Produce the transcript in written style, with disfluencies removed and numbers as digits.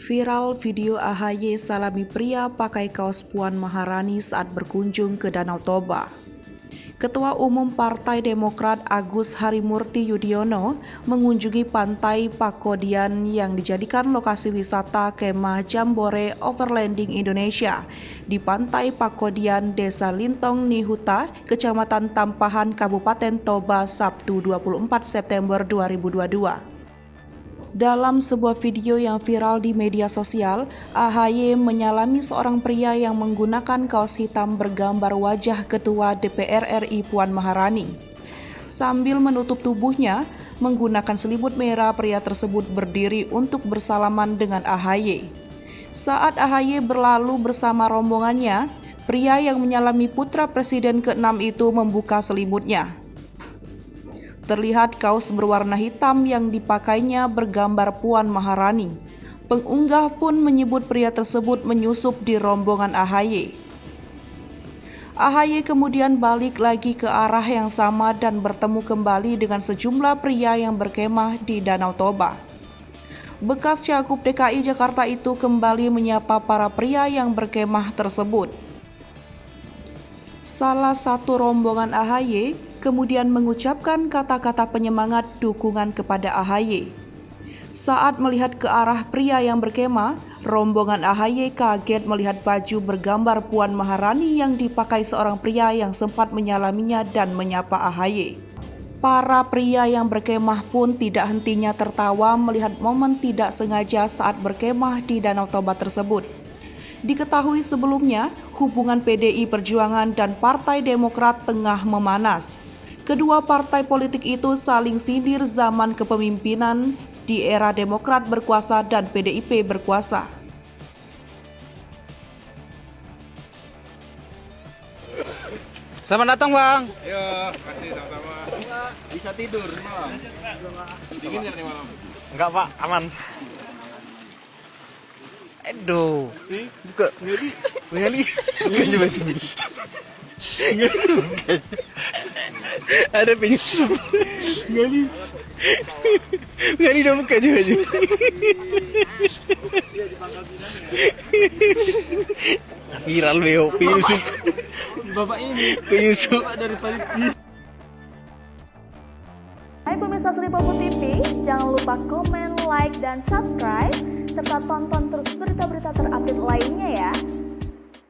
Viral video AHY salami pria pakai kaos Puan Maharani saat berkunjung ke Danau Toba. Ketua Umum Partai Demokrat Agus Harimurti Yudhoyono mengunjungi pantai Pakodian yang dijadikan lokasi wisata kemah Jambore Overlanding Indonesia di Pantai Pakodian, Desa Lintong Nihuta, Kecamatan Tampahan, Kabupaten Toba, Sabtu 24 September 2022. Dalam sebuah video yang viral di media sosial, AHY menyalami seorang pria yang menggunakan kaos hitam bergambar wajah Ketua DPR RI Puan Maharani. Sambil menutup tubuhnya, menggunakan selimut merah, pria tersebut berdiri untuk bersalaman dengan AHY. Saat AHY berlalu bersama rombongannya, pria yang menyalami putra Presiden ke-6 itu membuka selimutnya. Terlihat kaos berwarna hitam yang dipakainya bergambar Puan Maharani. Pengunggah pun menyebut pria tersebut menyusup di rombongan AHY. AHY kemudian balik lagi ke arah yang sama dan bertemu kembali dengan sejumlah pria yang berkemah di Danau Toba. Bekas Cagup DKI Jakarta itu kembali menyapa para pria yang berkemah tersebut. Salah satu rombongan AHY kemudian mengucapkan kata-kata penyemangat dukungan kepada AHY. Saat melihat ke arah pria yang berkemah, rombongan AHY kaget melihat baju bergambar Puan Maharani yang dipakai seorang pria yang sempat menyalaminya dan menyapa AHY. Para pria yang berkemah pun tidak hentinya tertawa melihat momen tidak sengaja saat berkemah di Danau Toba tersebut. Diketahui sebelumnya, hubungan PDI Perjuangan dan Partai Demokrat tengah memanas. Kedua partai politik itu saling sindir zaman kepemimpinan di era Demokrat berkuasa dan PDIP berkuasa. Selamat datang, Bang. Ya, kasih sama-sama. Bisa tidur malam. Dingin ya nih malam? Enggak, Pak, aman. Aduh. Buka. Ngali. Bukan baju. Ada penyusup. Ngali dong buka baju. Viral beo penyusup. Bapak ini. Penyusup. Bapak dari Paris. Hai pemirsa Sri Popo TV, jangan lupa komen, like, dan subscribe, serta tonton terus berita-berita terupdate lainnya ya.